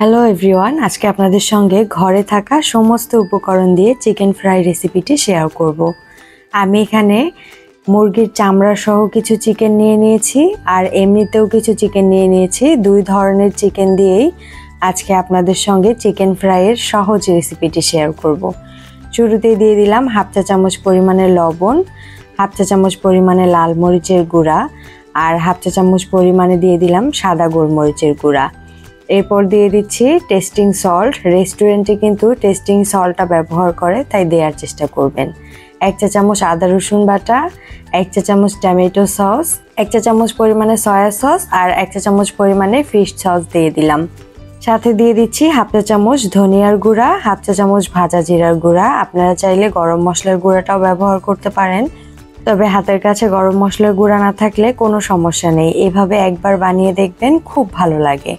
Hello everyone, আজকে আপনাদের সঙ্গে ঘরে থাকা সমস্ত উপকরণ দিয়ে চিকেন ফ্রাই রেসিপিটি শেয়ার করব। আমি এখানে মুরগির চামড়া সহ কিছু চিকেন নিয়ে নিয়েছি আর এমনিতেও কিছু চিকেন নিয়ে নিয়েছি। দুই ধরনের চিকেন দিয়েই আজকে আপনাদের সঙ্গে চিকেন ফ্রাইয়ের সহজ রেসিপিটি শেয়ার করব। শুরুতেই দিয়ে দিলাম হাফ চা চামচ পরিমাণে লবণ, হাফ চা চামচ পরিমাণে লাল মরিচের গুঁড়া আর হাফ চা চামচ পরিমাণে দিয়ে দিলাম সাদা গোলমরিচের গুঁড়া। এরপর দিয়ে দিচ্ছি টেস্টিং সল্ট। রেস্টুরেন্টে কিন্তু টেস্টিং সল্টটা ব্যবহার করে, তাই দেওয়ার চেষ্টা করবেন। এক চা চামচ আদা রসুন বাটা, এক চা চামচ টমেটো সস, এক চা চামচ পরিমাণে সয়া সস আর এক চা চামচ পরিমাণে ফিশ সস দিয়ে দিলাম। সাথে দিয়ে দিচ্ছি হাফ চা চামচ ধনিয়ার গুঁড়া, হাফ চা চামচ ভাজা জিরার গুঁড়া। আপনারা চাইলে গরম মশলার গুঁড়াটাও ব্যবহার করতে পারেন, তবে হাতের কাছে গরম মশলার গুঁড়া না থাকলে কোনো সমস্যা নেই। এভাবে একবার বানিয়ে দেখবেন, খুব ভালো লাগে।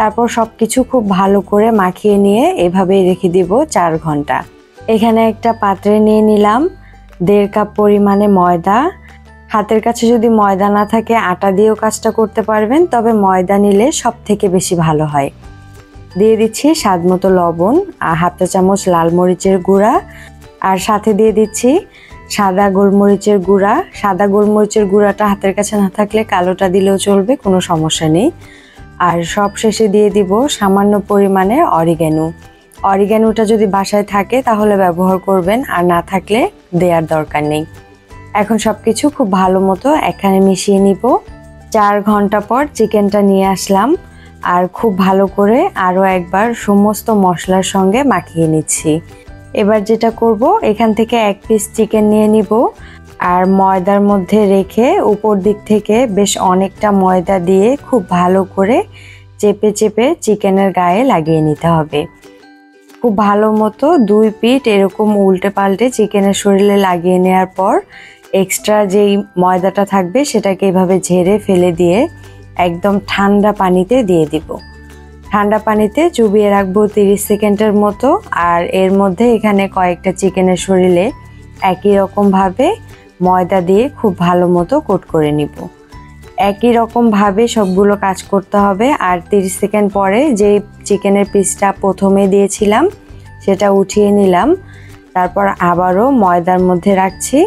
তারপর সব কিছু খুব ভালো করে মাখিয়ে নিয়ে এভাবেই রেখে দিব 4 ঘন্টা। এখানে একটা পাত্রে নিয়ে নিলাম 1.5 কাপ পরিমাণে ময়দা। হাতের কাছে যদি ময়দা না থাকে আটা দিয়েও কাজটা করতে পারবেন, তবে ময়দা নিলে সব থেকে বেশি ভালো হয়। দিয়ে দিচ্ছি স্বাদ মতো লবণ আর হাফ চা চামচ লাল মরিচের গুঁড়া আর সাথে দিয়ে দিচ্ছি সাদা গোলমরিচের গুঁড়া। সাদা গোলমরিচের গুঁড়াটা হাতের কাছে না থাকলে কালোটা দিলেও চলবে, কোনো সমস্যা নেই। আর সব শেষে দিয়ে দিব সামান্য পরিমাণে অরিগ্যানো। অরিগ্যানোটা যদি বাসায় থাকে তাহলে ব্যবহার করবেন, আর না থাকলে দেওয়ার দরকার নেই। এখন সব কিছু খুব ভালো মতো একখানে মিশিয়ে নিব। 4 ঘন্টা পর চিকেনটা নিয়ে আসলাম আর খুব ভালো করে আরও একবার সমস্ত মশলার সঙ্গে মাখিয়ে নিচ্ছি। এবার যেটা করব, এখান থেকে 1 পিস চিকেন নিয়ে নিব আর ময়দার মধ্যে রেখে উপর দিক থেকে বেশ অনেকটা ময়দা দিয়ে খুব ভালো করে চেপে চেপে চিকেনের গায়ে লাগিয়ে নিতে হবে। খুব ভালো মতো 2 পিঠ এরকম উল্টে পাল্টে চিকেনের শরীরে লাগিয়ে নেওয়ার পর এক্সট্রা যেই ময়দাটা থাকবে সেটাকে এভাবে ঝেড়ে ফেলে দিয়ে একদম ঠান্ডা পানিতে দিয়ে দিব। ঠান্ডা পানিতে চুবিয়ে রাখবো 30 সেকেন্ডের মতো। আর এর মধ্যে এখানে কয়েকটা চিকেনের শরীরে একই রকমভাবে ময়দা দিয়ে খুব ভালো মতো কোট করে নিব। একই রকমভাবে সবগুলো কাজ করতে হবে। আর 30 সেকেন্ড পরে যে চিকেনের পিসটা প্রথমে দিয়েছিলাম সেটা উঠিয়ে নিলাম, তারপর আবারও ময়দার মধ্যে রাখছি।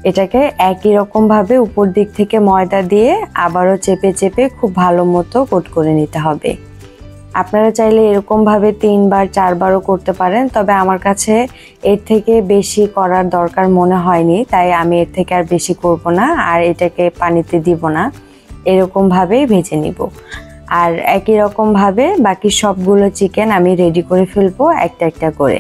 এটাকে একই রকমভাবে উপর দিক থেকে ময়দা দিয়ে আবারও চেপে চেপে খুব ভালো মতো কোট করে নিতে হবে। আপনারা চাইলে এরকমভাবে 3 বার 4 বারও করতে পারেন, তবে আমার কাছে এর থেকে বেশি করার দরকার মনে হয়নি, তাই আমি এর থেকে আর বেশি করব না আর এটাকে পানিতে দিব না। এরকমভাবেই ভেজে নিব। আর একই রকমভাবে বাকি সবগুলো চিকেন আমি রেডি করে ফেলবো একটা একটা করে।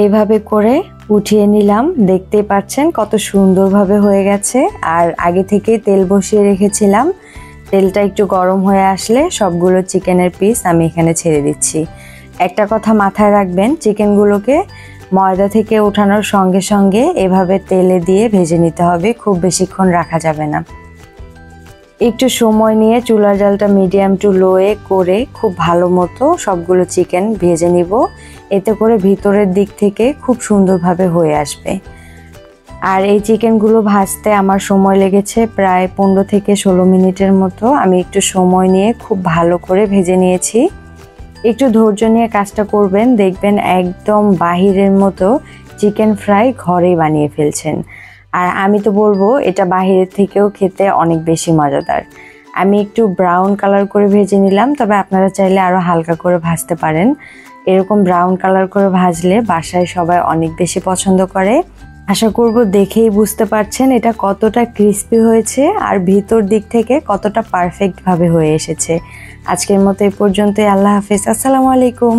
এইভাবে করে উঠিয়ে নিলাম। দেখতেই পাচ্ছেন কত সুন্দরভাবে হয়ে গেছে। আর আগে থেকেই তেল বসিয়ে রেখেছিলাম। তেলটা একটু গরম হয়ে আসলে সবগুলো চিকেনের পিস আমি এখানে ছেড়ে দিচ্ছি। একটা কথা মাথায় রাখবেন, চিকেনগুলোকে ময়দা থেকে ওঠানোর সঙ্গে সঙ্গে এভাবে তেলে দিয়ে ভেজে নিতে হবে, খুব বেশিক্ষণ রাখা যাবে না। একটু সময় নিয়ে চুলার জালটা মিডিয়াম টু লোয়ে করে খুব ভালো মতো সবগুলো চিকেন ভেজে নিব। এতে করে ভিতরের দিক থেকে খুব সুন্দরভাবে হয়ে আসবে। আর এই চিকেনগুলো ভাজতে আমার সময় লেগেছে প্রায় 15 থেকে 16 মিনিটের মতো। আমি একটু সময় নিয়ে খুব ভালো করে ভেজে নিয়েছি। একটু ধৈর্য নিয়ে কাজটা করবেন, দেখবেন একদম বাহিরের মতো চিকেন ফ্রাই ঘরেই বানিয়ে ফেলছেন। আর আমি তো বলবো এটা বাহিরের থেকেও খেতে অনেক বেশি মজাদার। আমি একটু ব্রাউন কালার করে ভেজে নিলাম, তবে আপনারা চাইলে আরও হালকা করে ভাজতে পারেন। এরকম ব্রাউন কালার করে ভাজলে বাসায় সবাই অনেক বেশি পছন্দ করে। আশা করব দেখেই বুঝতে পারছেন এটা কতটা ক্রিস্পি হয়েছে আর ভিতর দিক থেকে কতটা পারফেক্টভাবে হয়ে এসেছে। আজকের মতো এই পর্যন্তই। আল্লাহ হাফেজ, আসসালামু আলাইকুম।